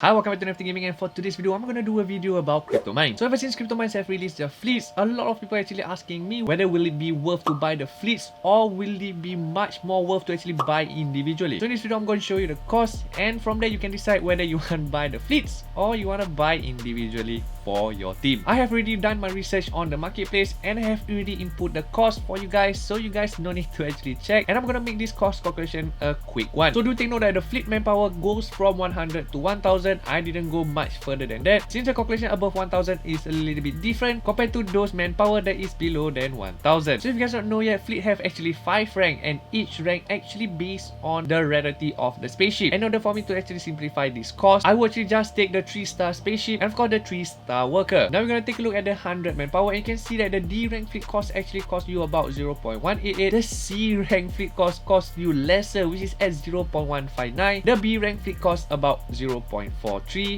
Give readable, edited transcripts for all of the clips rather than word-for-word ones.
Hi, welcome back to NFT Gaming, and for today's video, I'm gonna do a video about CryptoMines. So ever since CryptoMines have released their fleets, a lot of people actually asking me whether will it be worth to buy the fleets or will it be much more worth to actually buy individually. So in this video, I'm going to show you the cost, and from there you can decide whether you want to buy the fleets or you want to buy individually for your team. I have already done my research on the marketplace and I have already input the cost for you guys, so you guys no need to actually check, and I'm gonna make this cost calculation a quick one. So do take note that the fleet manpower goes from 100 to 1000. I didn't go much further than that, since the calculation above 1000 is a little bit different compared to those manpower that is below than 1000. So if you guys don't know yet, fleet have actually 5 rank, and each rank actually based on the rarity of the spaceship. In order for me to actually simplify this cost, I will actually just take the 3-star spaceship and of course the 3-star worker. Now we're gonna take a look at the 100 manpower, and you can see that the D rank fleet cost actually cost you about 0.188. The C rank fleet cost you lesser, which is at 0.159. The B rank fleet cost about 0.43.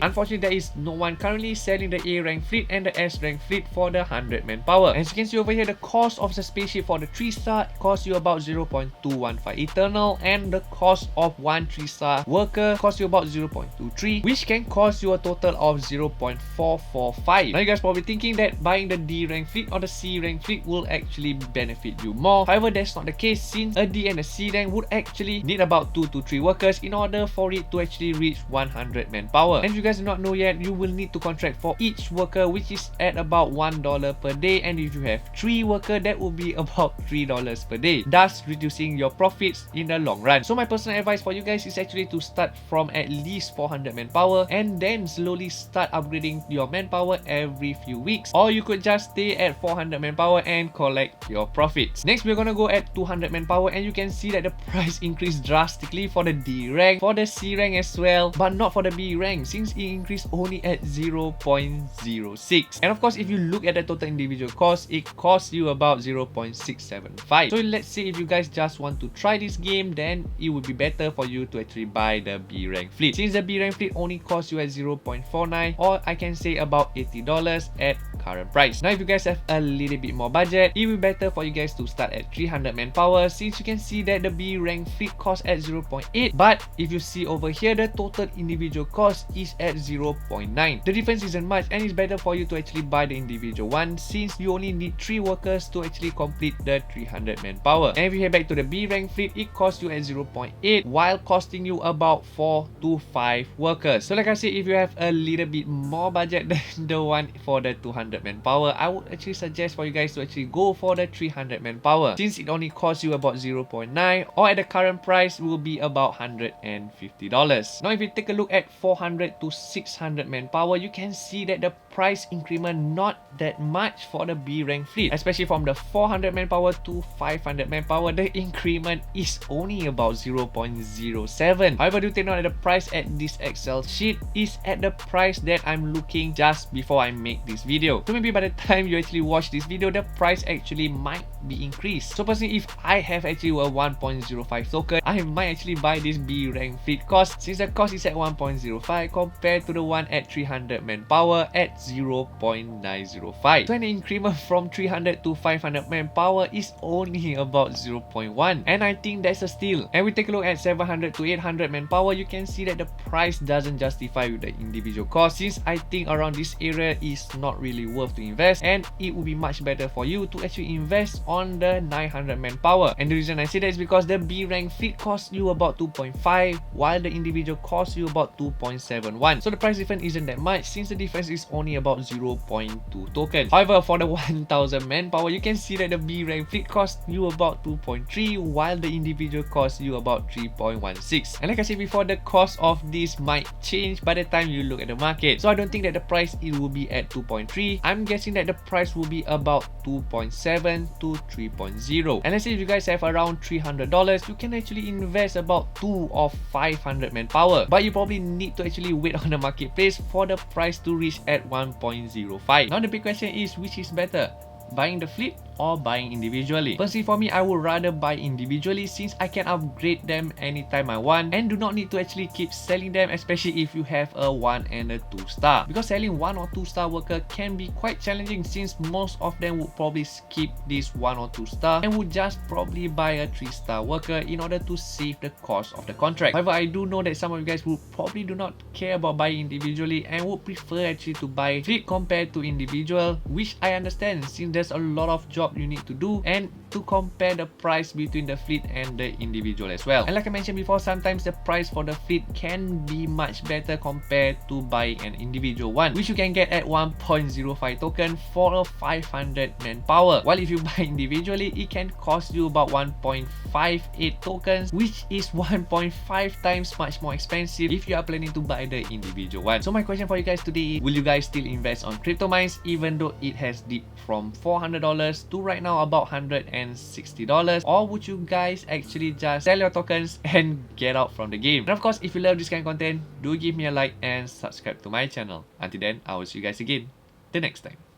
Unfortunately, there is no one currently selling the A rank fleet and the S rank fleet for the 100 manpower. As you can see over here, the cost of the spaceship for the 3-star costs you about 0.215 eternal, and the cost of one 3-star worker costs you about 0.23, which can cost you a total of 0.445. Now you guys probably thinking that buying the D rank fleet or the C rank fleet will actually benefit you more. However, that's not the case, since a D and a C rank would actually need about 2 to 3 workers in order for it to actually reach 100 manpower. And if you guys do not know yet, you will need to contract for each worker, which is at about $1 per day, and if you have 3 workers, that will be about $3 per day, thus reducing your profits in the long run. So my personal advice for you guys is actually to start from at least 400 manpower and then slowly start upgrading your manpower every few weeks, or you could just stay at 400 manpower and collect your profits. Next, we're gonna go at 200 manpower, and you can see that the price increased drastically for the D rank, for the C rank as well, but not for the B rank, since it increased only at 0.06. And of course, if you look at the total individual cost, it costs you about 0.675. So let's say if you guys just want to try this game, then it would be better for you to actually buy the B rank fleet, since the B rank fleet only costs you at 0.49, or I can say about $80 at current price. Now if you guys have a little bit more budget, it will be better for you guys to start at 300 manpower, since you can see that the B rank fleet costs at 0.8, but if you see over here, the total individual cost is at 0.9. The difference isn't much, and it's better for you to actually buy the individual one, since you only need 3 workers to actually complete the 300 manpower. And if you head back to the B rank fleet, it costs you at 0.8 while costing you about 4 to 5 workers. So like I said, if you have a little bit more budget than the one for the 200 manpower, I would actually suggest for you guys to actually go for the 300 manpower, since it only costs you about 0.9, or at the current price will be about $150. Now if you take a look at 400 to 600 manpower, you can see that the price increment not that much for the B rank fleet, especially from the 400 manpower to 500 manpower, the increment is only about 0.07. However, do take note that the price at this Excel sheet is at the price that I'm looking just before I make this video. So maybe by the time you actually watch this video, the price actually might be increased. So personally, if I have actually a 1.05 token, I might actually buy this B rank fleet cost, since the cost is at 1.05 compared to the one at 300 manpower at 0.905. So an increment from 300 to 500 manpower is only about 0.1, and I think that's a steal. And we take a look at 700 to 800 manpower, you can see that the price doesn't justify with the individual cost, since I think around this area is not really worth to invest, and it would be much better for you to actually invest on the 900 manpower. And the reason I say that is because the B rank fleet costs you about 2.5 while the individual costs you about 2.71. So the price difference isn't that much, since the difference is only about 0.2 tokens. However, for the 1000 manpower, you can see that the B rank fleet costs you about 2.3 while the individual costs you about 3.16. And like I said before, the cost of this might change by the time you look at the market. So I don't think that the price it will be at 2.3. I'm guessing that the price will be about 2.7 to 3.0. And let's say if you guys have around $300, you can actually invest about 2 of 500 manpower, but you probably need to actually wait on the marketplace for the price to reach at 1.05. Now the big question is, which is better, buying the fleet or buying individually. Personally for me, I would rather buy individually since I can upgrade them anytime I want and do not need to actually keep selling them, especially if you have a 1 and a 2 star. Because selling 1 or 2 star worker can be quite challenging since most of them would probably skip this 1 or 2 star and would just probably buy a 3 star worker in order to save the cost of the contract. However, I do know that some of you guys would probably do not care about buying individually and would prefer actually to buy fleet compared to individual, which I understand since there's a lot of job you need to do and to compare the price between the fleet and the individual as well. And like I mentioned before, sometimes the price for the fleet can be much better compared to buying an individual one, which you can get at 1.05 token for a 500 manpower. While if you buy individually, it can cost you about 1.58 tokens, which is 1.5 times much more expensive if you are planning to buy the individual one. So my question for you guys today is, will you guys still invest on CryptoMines even though it has dipped from $400 to right now about $160, or would you guys actually just sell your tokens and get out from the game? And of course, if you love this kind of content, do give me a like and subscribe to my channel. Until then, I will see you guys again the next time.